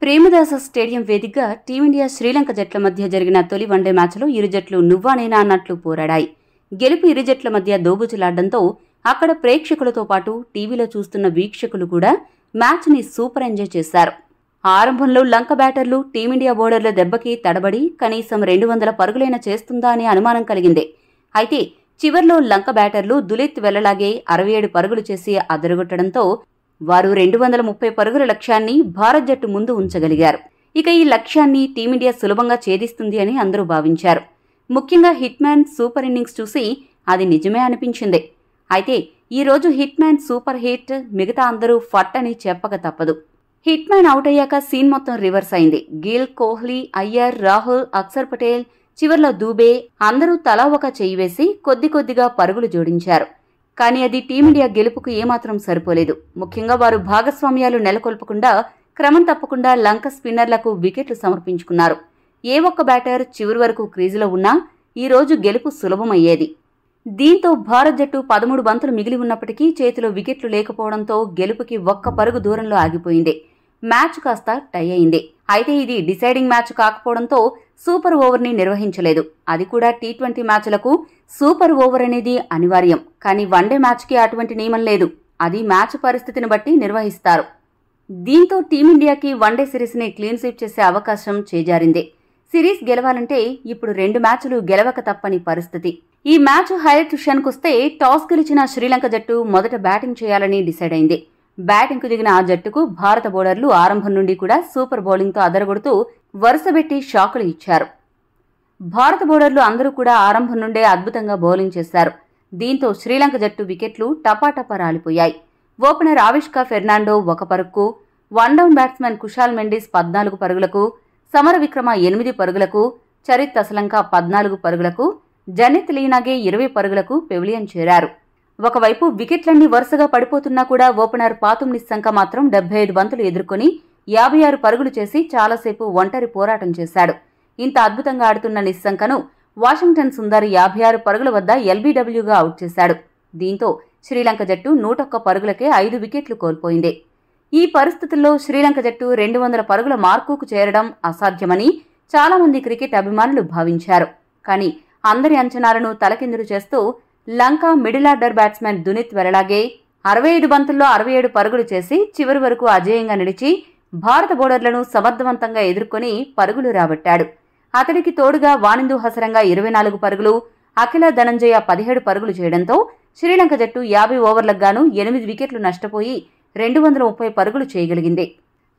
Premadasa stadium వేదికగా team India Sri Lanka జట్ల మధ్య జరిగిన తొలి వన్డే మ్యాచ్లో ఇరు జట్లు నువ్వా నేనా అన్నట్లు పోరాడాయి. గెలుపు ఇరు జట్ల మధ్య దోబుచులాడడంతో అక్కడ ప్రేక్షకులతో పాటు టీవీలో చూస్తున్న వీక్షకులు కూడా మ్యాచ్ని సూపర్ ఎంజాయ్ చేశారు. ఆరంభంలో లంక బ్యాటర్లు టీమిండియా బౌలర్ల దెబ్బకి తడబడి కనీసం 200 పరుగులైనా చేస్తుందా అనే అనుమానం కలిగింది. అయితే చివర్లో లంక బ్యాటర్లు దులిత్ వెళ్లలాగే 67 పరుగులు చేసి అదరగొట్టడంతో వారు 230 పరుగుల లక్ష్యాన్ని భారత్ జట్టు ముందు ఉంచగలిగారు. ఇక ఈ లక్ష్యాన్ని టీమిండియా సులభంగా ఛేదిస్తుంది అని అందరూ భావించారు. ముఖ్యంగా హిట్ మ్యాన్ సూపర్ ఇన్నింగ్స్ చూసి అది నిజమే అనిపించింది. అయితే ఈ రోజు హిట్ మ్యాన్ సూపర్ హిట్, మిగతా అందరూ ఫట్ అని చెప్పక తప్పదు. హిట్ మ్యాన్ అవుట్ అయ్యాక సీన్ మొత్తం రివర్స్ అయింది. గిల్, కోహ్లీ, అయ్యర్, రాహుల్, అక్షర్ పటేల్, చివర్లో దూబే అందరూ తలా ఒక చెయ్యి వేసి కొద్దిగా పరుగులు జోడించారు. కానీ అది టీమిండియా గెలుపుకు ఏమాత్రం సరిపోలేదు. ముఖ్యంగా వారు భాగస్వామ్యాలు నెలకొల్పకుండా క్రమం తప్పకుండా లంక స్పిన్నర్లకు వికెట్లు సమర్పించుకున్నారు. ఏ ఒక్క బ్యాటర్ చివరి వరకు క్రీజులో ఉన్నా ఈ రోజు గెలుపు సులభమయ్యేది. దీంతో భారత్ జట్టు 13 బంతులు మిగిలి ఉన్నప్పటికీ చేతిలో వికెట్లు లేకపోవడంతో గెలుపుకి ఒక్క పరుగు దూరంలో ఆగిపోయింది. మ్యాచ్ కాస్త టై అయింది. అయితే ఇది డిసైడింగ్ మ్యాచ్ కాకపోవడంతో సూపర్ ఓవర్ని నిర్వహించలేదు. అది కూడా టీ20 మ్యాచ్లకు సూపర్ ఓవర్ అనేది అనివార్యం. కానీ వన్డే మ్యాచ్కి అటువంటి నియమం లేదు. అది మ్యాచ్ పరిస్థితిని బట్టి నిర్వహిస్తారు. దీంతో టీమిండియాకి వన్డే సిరీస్ని క్లీన్ స్వీప్ చేసే అవకాశం చేజారింది. సిరీస్ గెలవాలంటే ఇప్పుడు 2 మ్యాచ్లు గెలవక తప్పని పరిస్థితి. ఈ మ్యాచ్ హైలైట్ విషయానికొస్తే టాస్ గెలిచిన శ్రీలంక జట్టు మొదట బ్యాటింగ్ చేయాలని డిసైడ్ అయింది. బ్యాటింగ్కు దిగిన ఆ జట్టుకు భారత బౌలర్లు ఆరంభం నుండి కూడా సూపర్ బౌలింగ్తో అదరగొడుతూ వరుసబెట్టి షాకులు ఇచ్చారు. భారత బౌలర్లు అందరూ కూడా ఆరంభం నుండే అద్భుతంగా బౌలింగ్ చేశారు. దీంతో శ్రీలంక జట్టు వికెట్లు టపాటపా రాలిపోయాయి. ఓపెనర్ ఆవిష్కా ఫెర్నాండో 1 పరుగుకు, వన్డౌన్ బ్యాట్స్మెన్ కుశాల్ మెండిస్ 14 పరుగులకు, సమర విక్రమ 8 పరుగులకు, చరిత్ అసలంక 14 పరుగులకు, జనిత్ లీనాగే 20 పరుగులకు పెవిలియన్ చేరారు. ఒకవైపు వికెట్లన్నీ వరుసగా పడిపోతున్నా కూడా ఓపెనర్ పాతుమ్ నిస్సంక మాత్రం 75 బంతులు ఎదుర్కొని 56 పరుగులు చేసి చాలాసేపు ఒంటరి పోరాటం చేశాడు. ఇంత అద్భుతంగా ఆడుతున్న నిస్సంకను వాషింగ్టన్ సుందర్ 56 పరుగుల వద్ద ఎల్బీడబ్ల్యూగా అవుట్ చేశాడు. దీంతో శ్రీలంక జట్టు 101 పరుగులకే 5 వికెట్లు కోల్పోయింది. ఈ పరిస్థితుల్లో శ్రీలంక జట్టు 200 పరుగుల మార్కుకు చేరడం అసాధ్యమని చాలామంది క్రికెట్ అభిమానులు భావించారు. కానీ అందరి అంచనాలను తలకిందులు చేస్తూ లంక మిడిల్ ఆర్డర్ బ్యాట్స్మెన్ దునిత్ వెరలాగే 65 బంతుల్లో 67 పరుగులు చేసి చివరి వరకు అజేయంగా నిలిచి భారత బౌలర్లను సమర్థవంతంగా ఎదుర్కొని పరుగులు రాబట్టాడు. అతడికి తోడుగా వానిందు హసరంగా 24 పరుగులు, అఖిల ధనంజయ 17 పరుగులు చేయడంతో శ్రీలంక జట్టు 50 ఓవర్లకు గాను 8 వికెట్లు నష్టపోయి 230 పరుగులు చేయగలిగింది.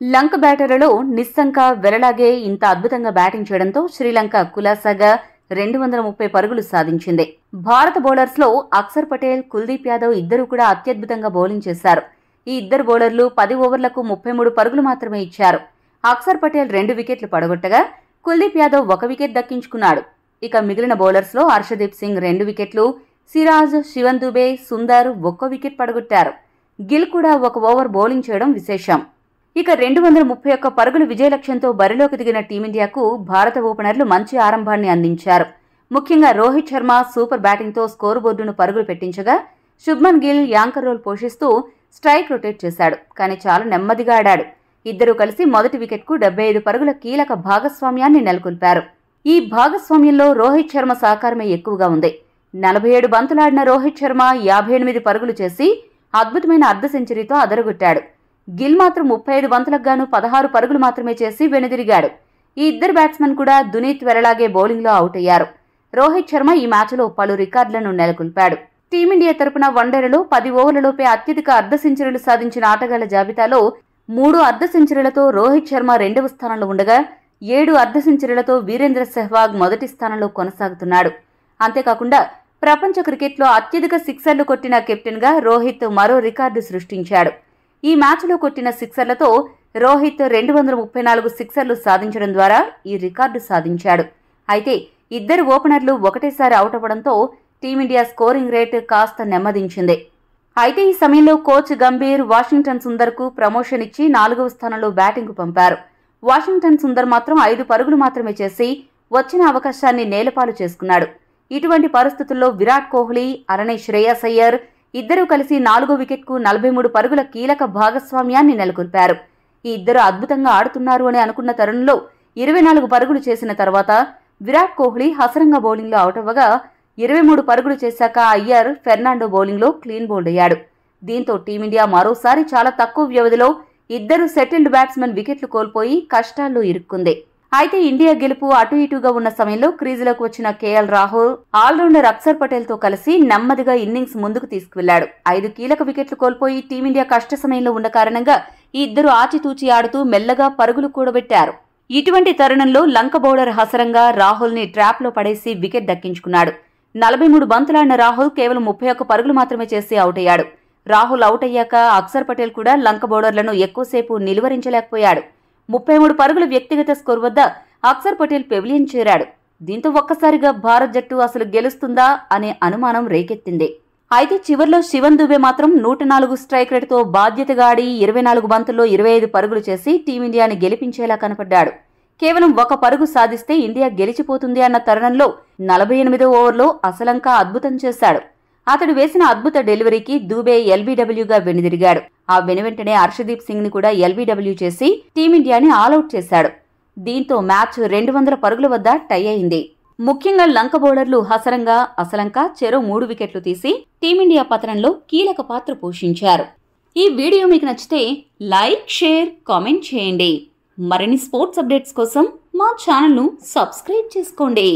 లంక బ్యాటర్లలో నిస్సంక, వెరలాగే ఇంత అద్భుతంగా బ్యాటింగ్ చేయడంతో శ్రీలంక కులాసాగా 230 పరుగులు సాధించింది. భారత బౌలర్స్లో అక్షర్ పటేల్, కుల్దీప్ యాదవ్ ఇద్దరూ కూడా అత్యద్భుతంగా బౌలింగ్ చేశారు. ఈ ఇద్దరు బౌలర్లు 10 ఓవర్లకు 33 పరుగులు మాత్రమే ఇచ్చారు. అక్షర్ పటేల్ 2 వికెట్లు పడగొట్టగా కుల్దీప్ యాదవ్ 1 వికెట్ దక్కించుకున్నాడు. ఇక మిగిలిన బౌలర్స్లో హర్షదీప్ సింగ్ 2 వికెట్లు, సిరాజ్, శివన్ దుబే, సుందర్ 1 వికెట్ పడగొట్టారు. గిల్ కూడా 1 ఓవర్ బౌలింగ్ చేయడం విశేషం. ఇక 231 పరుగుల విజయ లక్ష్యంతో బరిలోకి దిగిన టీమిండియాకు భారత ఓపెనర్లు మంచి ఆరంభాన్ని అందించారు. ముఖ్యంగా రోహిత్ శర్మ సూపర్ బ్యాటింగ్తో స్కోరు బోర్డును పరుగులు పెట్టించగా శుభ్మన్ గిల్ యాంకర్ రోల్ పోషిస్తూ స్ట్రైక్ రొటేట్ చేశాడు. కానీ చాలా నెమ్మదిగా ఆడాడు. ఇద్దరూ కలిసి మొదటి వికెట్కు 75 పరుగుల కీలక భాగస్వామ్యాన్ని నెలకొల్పారు. ఈ భాగస్వామ్యంలో రోహిత్ శర్మ సహకారమే ఎక్కువగా ఉంది. 47 బంతులాడిన రోహిత్ శర్మ 58 పరుగులు చేసి అద్భుతమైన అర్ధ సెంచరీతో అదరగొట్టాడు. గిల్ మాత్రం 35 బంతులకు గాను 16 పరుగులు మాత్రమే చేసి వెనుదిరిగాడు. ఈ ఇద్దరు బ్యాట్స్మెన్ కూడా దునీత్ వెరలాగే బౌలింగ్లో అవుట్ అయ్యారు. రోహిత్ శర్మ ఈ మ్యాచ్లో పలు రికార్డులను నెలకొల్పాడు. టీమిండియా తరపున వన్డేలలో 10 ఓవర్లలోపే అత్యధిక అర్ధ సెంచరీలు సాధించిన ఆటగాళ్ల జాబితాలో 3 అర్ధ సెంచరీలతో రోహిత్ శర్మ 2వ స్థానంలో ఉండగా 7 అర్ధ సెంచరీలతో వీరేంద్ర సెహ్వాగ్ మొదటి స్థానంలో కొనసాగుతున్నాడు. అంతేకాకుండా ప్రపంచ క్రికెట్లో అత్యధిక సిక్సర్లు కొట్టిన కెప్టెన్గా రోహిత్ మరో రికార్డు సృష్టించాడు. ఈ మ్యాచ్లో కొట్టిన సిక్సర్లతో రోహిత్ 234 సిక్సర్లు సాధించడం ద్వారా ఈ రికార్డు సాధించాడు. అయితే ఇద్దరు ఓపెనర్లు ఒకటేసారి అవుట్ అవ్వడంతో టీమిండియా స్కోరింగ్ రేట్ కాస్త నెమ్మదించింది. అయితే ఈ సమయంలో కోచ్ గంభీర్ వాషింగ్టన్ సుందర్కు ప్రమోషన్ ఇచ్చి 4వ స్థానంలో బ్యాటింగ్కు పంపారు. వాషింగ్టన్ సుందర్ మాత్రం 5 పరుగులు మాత్రమే చేసి వచ్చిన అవకాశాన్ని నేలపాలు చేసుకున్నాడు. ఇటువంటి పరిస్థితుల్లో విరాట్ కోహ్లీ, అలానే శ్రేయస్ అయ్యర్ ఇద్దరూ కలిసి 4వ వికెట్కు 43 పరుగుల కీలక భాగస్వామ్యాన్ని నెలకొల్పారు. ఈ ఇద్దరు అద్భుతంగా ఆడుతున్నారు అని అనుకున్న తరుణంలో 24 పరుగులు చేసిన తర్వాత విరాట్ కోహ్లీ హసరంగా బౌలింగ్లో అవుట్ అవ్వగా 23 పరుగులు చేశాక అయ్యర్ ఫెర్నాండో బౌలింగ్లో క్లీన్ బౌల్డ్ అయ్యాడు. దీంతో టీమిండియా మరోసారి చాలా తక్కువ వ్యవధిలో ఇద్దరు సెటిల్డ్ బ్యాట్స్మెన్ వికెట్లు కోల్పోయి కష్టాల్లో ఇరుక్కుంది. అయితే ఇండియా గెలుపు అటు ఇటుగా ఉన్న సమయంలో క్రీజులోకి వచ్చిన కేఎల్ రాహుల్ ఆల్రౌండర్ అక్షర్ పటేల్ తో కలిసి నెమ్మదిగా ఇన్నింగ్స్ ముందుకు తీసుకువెళ్లాడు. 5 కీలక వికెట్లు కోల్పోయి టీమిండియా కష్ట సమయంలో ఉన్న కారణంగా ఈ ఇద్దరు ఆచితూచి ఆడుతూ మెల్లగా పరుగులు కూడబెట్టారు. ఇటువంటి తరుణంలో లంక బౌలర్ హసరంగా రాహుల్ ని ట్రాప్ లో పడేసి వికెట్ దక్కించుకున్నాడు. 43 బంతులాడిన రాహుల్ కేవలం 31 పరుగులు మాత్రమే చేసి అవుట్ అయ్యాడు. రాహుల్ అవుట్ అయ్యాక అక్షర్ పటేల్ కూడా లంక బౌలర్లను ఎక్కువసేపు నిలువరించలేకపోయాడు. 33 పరుగుల వ్యక్తిగత స్కోర్ వద్ద అక్షర్ పటేల్ పెవిలియన్ చేరాడు. దీంతో ఒక్కసారిగా భారత్ జట్టు అసలు గెలుస్తుందా అనే అనుమానం రేకెత్తింది. అయితే చివర్లో శివన్ దుబే మాత్రం 104 స్ట్రైక్ రేటుతో బాధ్యతగా ఆడి 24 బంతుల్లో 25 పరుగులు చేసి టీమిండియాని గెలిపించేలా కనపడ్డాడు. కేవలం 1 పరుగు సాధిస్తే ఇండియా గెలిచిపోతుంది అన్న తరుణంలో 48వ ఓవర్లో అసలంక అద్భుతం చేశాడు. అతడు వేసిన అద్భుత డెలివరీకి దూబే ఎల్బీడబ్ల్యూగా వెనుదిరిగాడు. ఆ వెనువెంటనే హర్షదీప్ సింగ్ ని కూడా ఎల్బీడబ్ల్యూ చేసి టీమిండియాని ఆలౌట్ చేశాడు. దీంతో మ్యాచ్ 200 పరుగుల వద్ద టై అయింది. ముఖ్యంగా లంక బౌలర్లు హసరంగా, అసలంక చెరో 3 వికెట్లు తీసి టీమిండియా పతనంలో కీలక పాత్ర పోషించారు. ఈ వీడియో మీకు నచ్చితే లైక్, షేర్, కామెంట్ చేయండి. మరిన్ని స్పోర్ట్స్ అప్డేట్స్ కోసం మా ఛానల్ను సబ్స్క్రైబ్ చేసుకోండి.